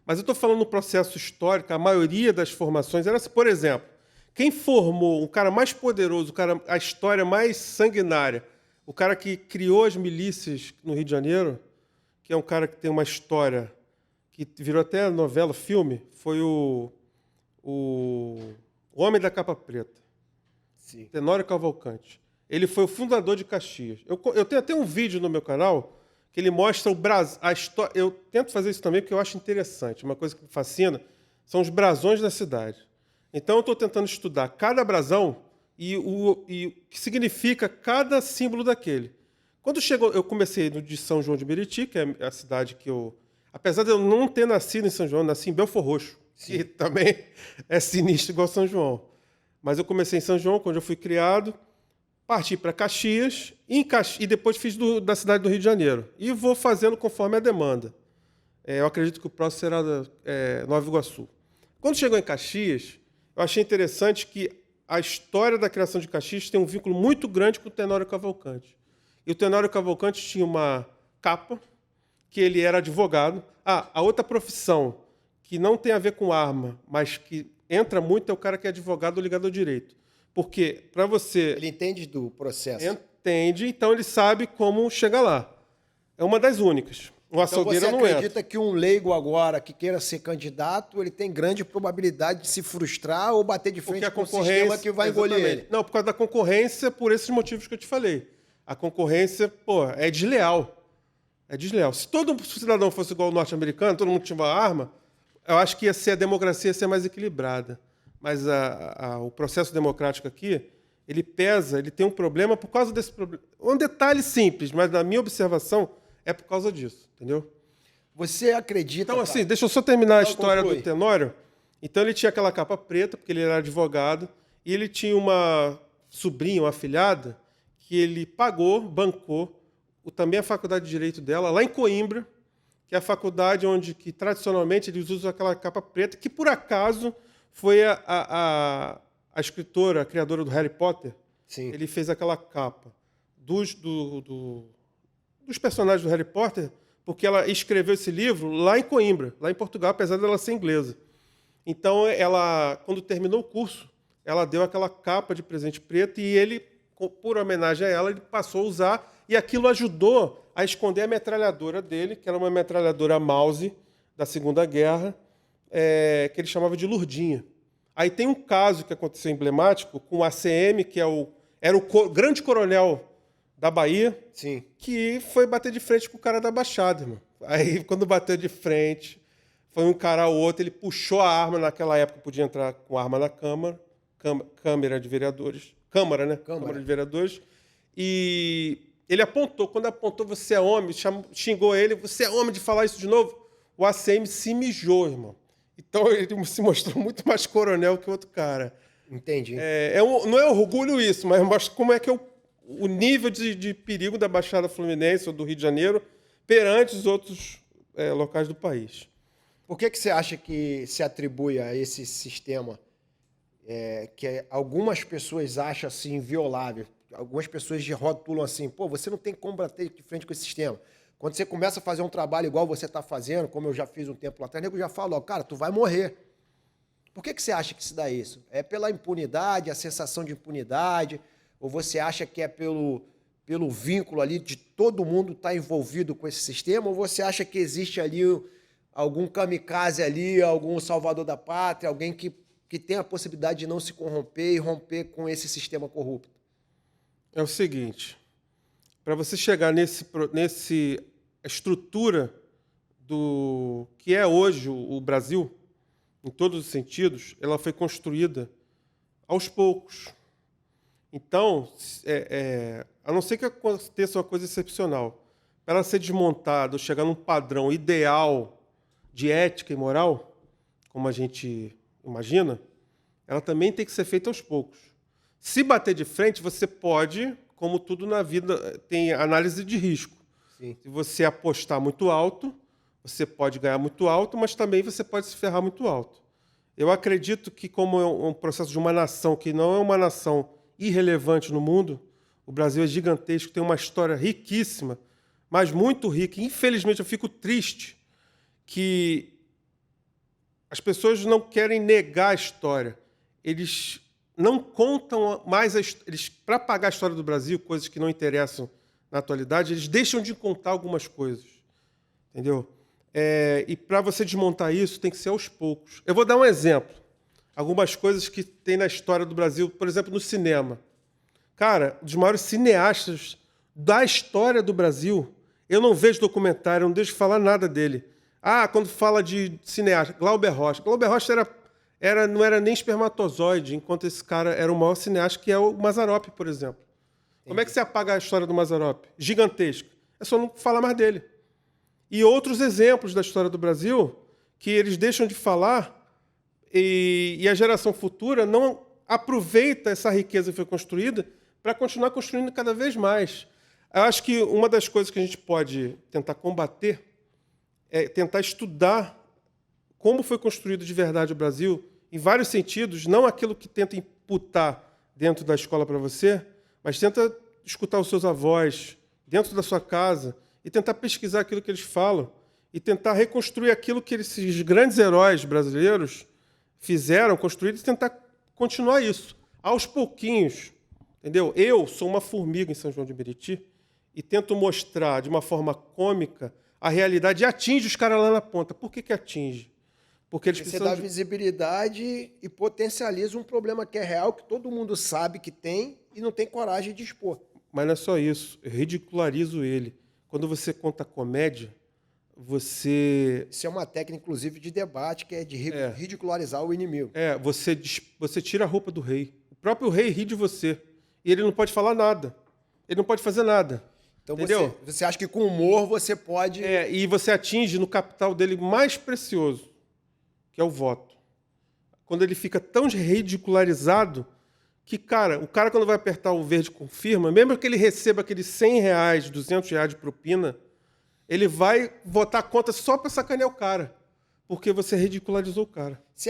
Mas eu estou falando no processo histórico, a maioria das formações era, por exemplo, quem formou o cara mais poderoso, a história mais sanguinária, o cara que criou as milícias no Rio de Janeiro, que é um cara que tem uma história que virou até novela, filme, foi o Homem da Capa Preta, Sim. Tenório Cavalcante. Ele foi o fundador de Caxias. Eu tenho até um vídeo no meu canal que ele mostra a história. Eu tento fazer isso também porque eu acho interessante. Uma coisa que me fascina são os brasões da cidade. Então, eu estou tentando estudar cada brasão e o que significa cada símbolo daquele. Quando chegou, eu comecei no de São João de Meriti, que é a cidade que eu... Apesar de eu não ter nascido em São João, eu nasci em Belfor Roxo, que também é sinistro igual São João. Mas eu comecei em São João, onde eu fui criado, parti para Caxias, e depois fiz da cidade do Rio de Janeiro. E vou fazendo conforme a demanda. Eu acredito que o próximo será Nova Iguaçu. Quando chegou em Caxias, eu achei interessante que a história da criação de Caxias tem um vínculo muito grande com o Tenório Cavalcante. E o Tenório Cavalcante tinha uma capa, que ele era advogado. A outra profissão, que não tem a ver com arma, mas que entra muito, é o cara que é advogado ligado ao direito. Porque, para você... Ele entende do processo. Entende, então ele sabe como chegar lá. É uma das únicas. O açougueiro então não você entra. acredita que um leigo agora que queira ser candidato, ele tem grande probabilidade de se frustrar ou bater de frente com o sistema que vai engolir ele? Não, por causa da concorrência, por esses motivos que eu te falei. A concorrência, é desleal. É desleal. Se todo cidadão fosse igual ao norte-americano, todo mundo tinha uma arma, eu acho que a democracia ia ser mais equilibrada. Mas o processo democrático aqui, ele pesa, ele tem um problema por causa desse problema. Um detalhe simples, mas na minha observação, é por causa disso, entendeu? Você acredita... Então, assim, deixa eu só terminar a história conclui. do Tenório. Então, ele tinha aquela capa preta, porque ele era advogado, e ele tinha uma sobrinha, uma afilhada, que ele bancou, também a faculdade de Direito dela, lá em Coimbra, que é a faculdade onde, que tradicionalmente, eles usam aquela capa preta, que, por acaso, foi a escritora, a criadora do Harry Potter. Sim. Ele fez aquela capa dos personagens do Harry Potter, porque ela escreveu esse livro lá em Coimbra, lá em Portugal, apesar dela ser inglesa. Então, quando terminou o curso, ela deu aquela capa de presente preto e ele, por homenagem a ela, ele passou a usar, e aquilo ajudou a esconder a metralhadora dele, que era uma metralhadora Mouse da Segunda Guerra, que ele chamava de Lurdinha. Aí tem um caso que aconteceu emblemático com o ACM, que era o grande coronel da Bahia, Sim. que foi bater de frente com o cara da Baixada, irmão. Aí, quando bateu de frente, foi um cara ao outro, ele puxou a arma, naquela época podia entrar com arma na Câmara de Vereadores, Câmara, né? Câmara de Vereadores, e ele apontou, quando apontou, você é homem, xingou ele, você é homem de falar isso de novo? O ACM se mijou, irmão. Então, ele se mostrou muito mais coronel que o outro cara. Entendi. Não é orgulho isso, mas mostra como é que o nível de perigo da Baixada Fluminense ou do Rio de Janeiro perante os outros locais do país. Por que você acha que se atribui a esse sistema que algumas pessoas acham assim inviolável? Algumas pessoas rotulam assim, você não tem como bater de frente com esse sistema. Quando você começa a fazer um trabalho igual você está fazendo, como eu já fiz um tempo lá atrás, eu já falo, cara, tu vai morrer. Por que você acha que se dá isso? É pela impunidade, a sensação de impunidade? Ou você acha que é pelo vínculo ali de todo mundo estar envolvido com esse sistema? Ou você acha que existe ali algum kamikaze ali, algum salvador da pátria, alguém que tem a possibilidade de não se corromper e romper com esse sistema corrupto? É o seguinte, para você chegar nesse estrutura do que é hoje o Brasil, em todos os sentidos, ela foi construída aos poucos. Então, a não ser que aconteça uma coisa excepcional, para ela ser desmontada ou chegar num padrão ideal de ética e moral, como a gente imagina, ela também tem que ser feita aos poucos. Se bater de frente, você pode, como tudo na vida, tem análise de risco. Sim. Se você apostar muito alto, você pode ganhar muito alto, mas também você pode se ferrar muito alto. Eu acredito que, como é um processo de uma nação que não é uma nação irrelevante no mundo, o Brasil é gigantesco, tem uma história riquíssima, mas muito rica. Infelizmente, eu fico triste que as pessoas não querem negar a história. Eles não contam mais eles, para apagar a história do Brasil, coisas que não interessam na atualidade, eles deixam de contar algumas coisas. Entendeu? E para você desmontar isso, tem que ser aos poucos. Eu vou dar um exemplo. Algumas coisas que tem na história do Brasil, por exemplo, no cinema. Cara, um dos maiores cineastas da história do Brasil, eu não vejo documentário, eu não deixo de falar nada dele. Quando fala de cineasta, Glauber Rocha. Glauber Rocha não era nem espermatozoide, enquanto esse cara era o maior cineasta, que é o Mazzaropi, por exemplo. Como é que você apaga a história do Mazzaropi? Gigantesco. É só não falar mais dele. E outros exemplos da história do Brasil que eles deixam de falar e a geração futura não aproveita essa riqueza que foi construída para continuar construindo cada vez mais. Eu acho que uma das coisas que a gente pode tentar combater é tentar estudar como foi construído de verdade o Brasil, em vários sentidos, não aquilo que tenta imputar dentro da escola para você, mas tenta escutar os seus avós dentro da sua casa e tentar pesquisar aquilo que eles falam e tentar reconstruir aquilo que esses grandes heróis brasileiros fizeram, construíram, e tentar continuar isso. Aos pouquinhos, entendeu? Eu sou uma formiga em São João de Meriti e tento mostrar de uma forma cômica a realidade e atinge os caras lá na ponta. Por que atinge? Porque eles precisam... Você dá visibilidade e potencializa um problema que é real, que todo mundo sabe que tem e não tem coragem de expor. Mas não é só isso. Eu ridicularizo ele. Quando você conta comédia, você... Isso é uma técnica, inclusive, de debate, que é de ridicularizar o inimigo. Você tira a roupa do rei. O próprio rei ri de você. E ele não pode falar nada. Ele não pode fazer nada. Então você acha que com humor você pode... E você atinge no capital dele mais precioso, que é o voto. Quando ele fica tão ridicularizado que, cara, o cara quando vai apertar o verde confirma, mesmo que ele receba aqueles R$100, R$200 de propina, ele vai votar contra só para sacanear o cara, porque você ridicularizou o cara.